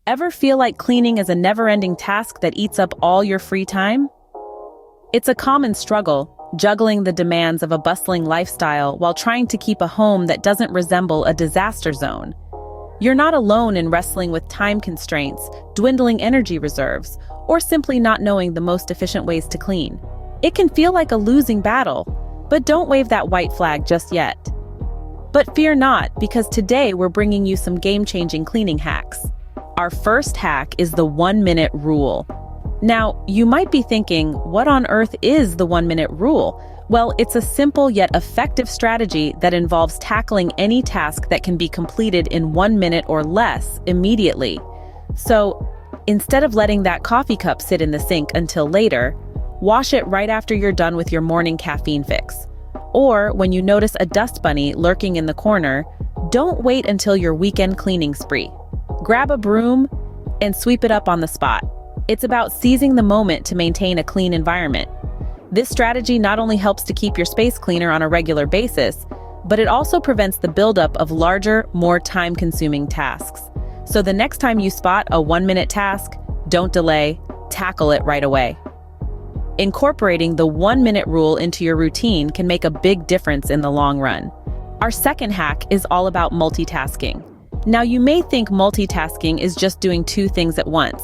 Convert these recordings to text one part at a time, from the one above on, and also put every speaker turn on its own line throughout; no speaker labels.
Ever feel like cleaning is a never-ending task that eats up all your free time? It's a common struggle, juggling the demands of a bustling lifestyle while trying to keep a home that doesn't resemble a disaster zone. You're not alone in wrestling with time constraints, dwindling energy reserves, or simply not knowing the most efficient ways to clean. It can feel like a losing battle, but don't wave that white flag just yet. But fear not, because today we're bringing you some game-changing cleaning hacks. Our first hack is the 1-minute rule. Now, you might be thinking, what on earth is the 1-minute rule? Well, it's a simple yet effective strategy that involves tackling any task that can be completed in 1 minute or less immediately. So, instead of letting that coffee cup sit in the sink until later, wash it right after you're done with your morning caffeine fix. Or when you notice a dust bunny lurking in the corner, don't wait until your weekend cleaning spree. Grab a broom and sweep it up on the spot. It's about seizing the moment to maintain a clean environment. This strategy not only helps to keep your space cleaner on a regular basis, but it also prevents the buildup of larger, more time-consuming tasks. So the next time you spot a 1-minute task, don't delay, tackle it right away. Incorporating the 1-minute rule into your routine can make a big difference in the long run. Our second hack is all about multitasking. Now, you may think multitasking is just doing two things at once,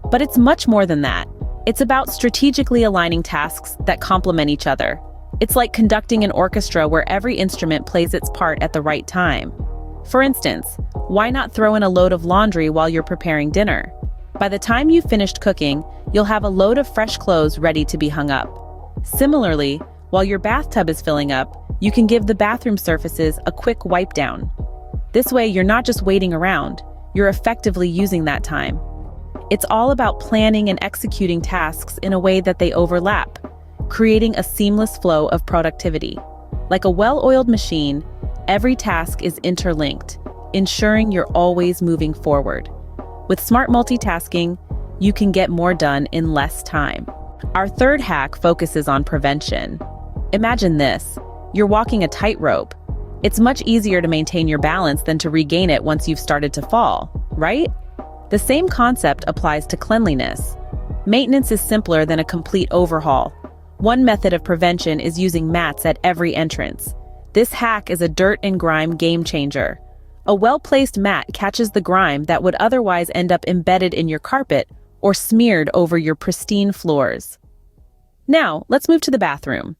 but it's much more than that. It's about strategically aligning tasks that complement each other. It's like conducting an orchestra where every instrument plays its part at the right time. For instance, why not throw in a load of laundry while you're preparing dinner? By the time you've finished cooking, you'll have a load of fresh clothes ready to be hung up. Similarly, while your bathtub is filling up, you can give the bathroom surfaces a quick wipe down. This way, you're not just waiting around, you're effectively using that time. It's all about planning and executing tasks in a way that they overlap, creating a seamless flow of productivity. Like a well-oiled machine, every task is interlinked, ensuring you're always moving forward. With smart multitasking, you can get more done in less time. Our third hack focuses on prevention. Imagine this: you're walking a tightrope. It's much easier to maintain your balance than to regain it once you've started to fall, right? The same concept applies to cleanliness. Maintenance is simpler than a complete overhaul. One method of prevention is using mats at every entrance. This hack is a dirt and grime game changer. A well-placed mat catches the grime that would otherwise end up embedded in your carpet or smeared over your pristine floors. Now, let's move to the bathroom.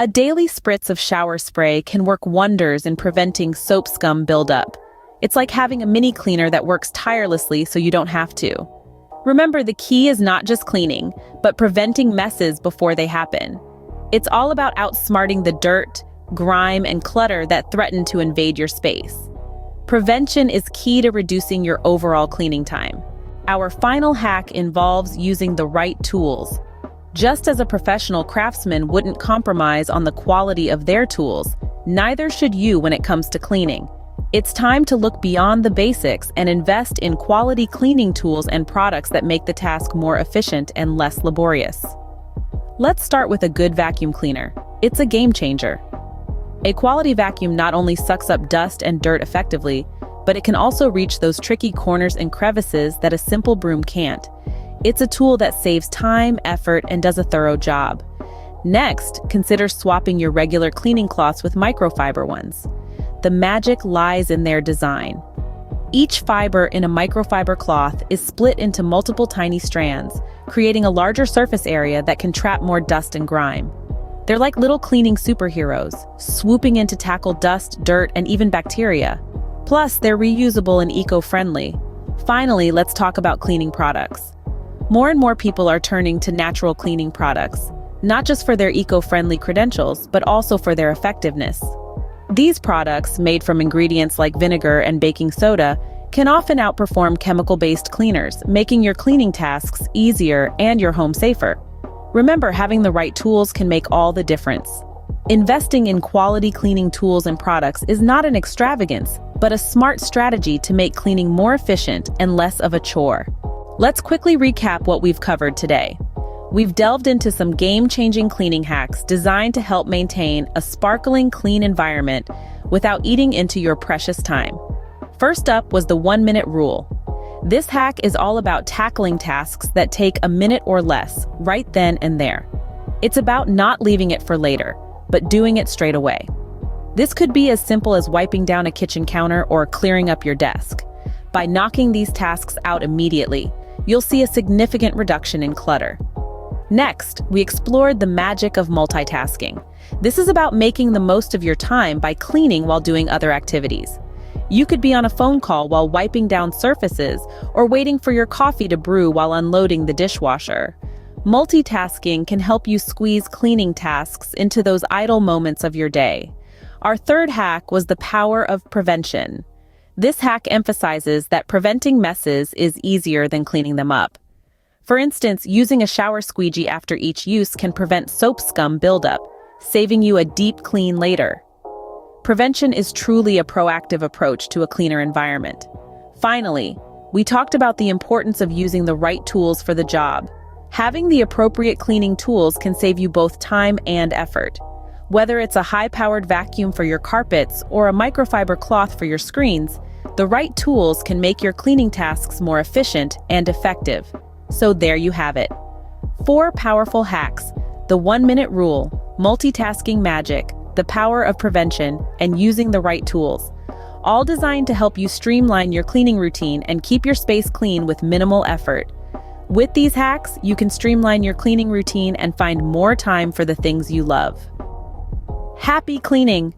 A daily spritz of shower spray can work wonders in preventing soap scum buildup. It's like having a mini cleaner that works tirelessly so you don't have to. Remember, the key is not just cleaning, but preventing messes before they happen. It's all about outsmarting the dirt, grime, and clutter that threaten to invade your space. Prevention is key to reducing your overall cleaning time. Our final hack involves using the right tools. Just as a professional craftsman wouldn't compromise on the quality of their tools, neither should you when it comes to cleaning. It's time to look beyond the basics and invest in quality cleaning tools and products that make the task more efficient and less laborious. Let's start with a good vacuum cleaner. It's a game changer. A quality vacuum not only sucks up dust and dirt effectively, but it can also reach those tricky corners and crevices that a simple broom can't. It's a tool that saves time, effort, and does a thorough job. Next, consider swapping your regular cleaning cloths with microfiber ones. The magic lies in their design. Each fiber in a microfiber cloth is split into multiple tiny strands, creating a larger surface area that can trap more dust and grime. They're like little cleaning superheroes, swooping in to tackle dust, dirt, and even bacteria. Plus, they're reusable and eco-friendly. Finally, let's talk about cleaning products. More and more people are turning to natural cleaning products, not just for their eco-friendly credentials, but also for their effectiveness. These products, made from ingredients like vinegar and baking soda, can often outperform chemical-based cleaners, making your cleaning tasks easier and your home safer. Remember, having the right tools can make all the difference. Investing in quality cleaning tools and products is not an extravagance, but a smart strategy to make cleaning more efficient and less of a chore. Let's quickly recap what we've covered today. We've delved into some game-changing cleaning hacks designed to help maintain a sparkling, clean environment without eating into your precious time. First up was the 1-minute rule. This hack is all about tackling tasks that take a minute or less, right then and there. It's about not leaving it for later, but doing it straight away. This could be as simple as wiping down a kitchen counter or clearing up your desk. By knocking these tasks out immediately, you'll see a significant reduction in clutter. Next, we explored the magic of multitasking. This is about making the most of your time by cleaning while doing other activities. You could be on a phone call while wiping down surfaces or waiting for your coffee to brew while unloading the dishwasher. Multitasking can help you squeeze cleaning tasks into those idle moments of your day. Our third hack was the power of prevention. This hack emphasizes that preventing messes is easier than cleaning them up. For instance, using a shower squeegee after each use can prevent soap scum buildup, saving you a deep clean later. Prevention is truly a proactive approach to a cleaner environment. Finally, we talked about the importance of using the right tools for the job. Having the appropriate cleaning tools can save you both time and effort. Whether it's a high-powered vacuum for your carpets or a microfiber cloth for your screens, the right tools can make your cleaning tasks more efficient and effective. So there you have it. 4 powerful hacks: the 1-minute rule, multitasking magic, the power of prevention, and using the right tools. All designed to help you streamline your cleaning routine and keep your space clean with minimal effort. With these hacks, you can streamline your cleaning routine and find more time for the things you love. Happy cleaning!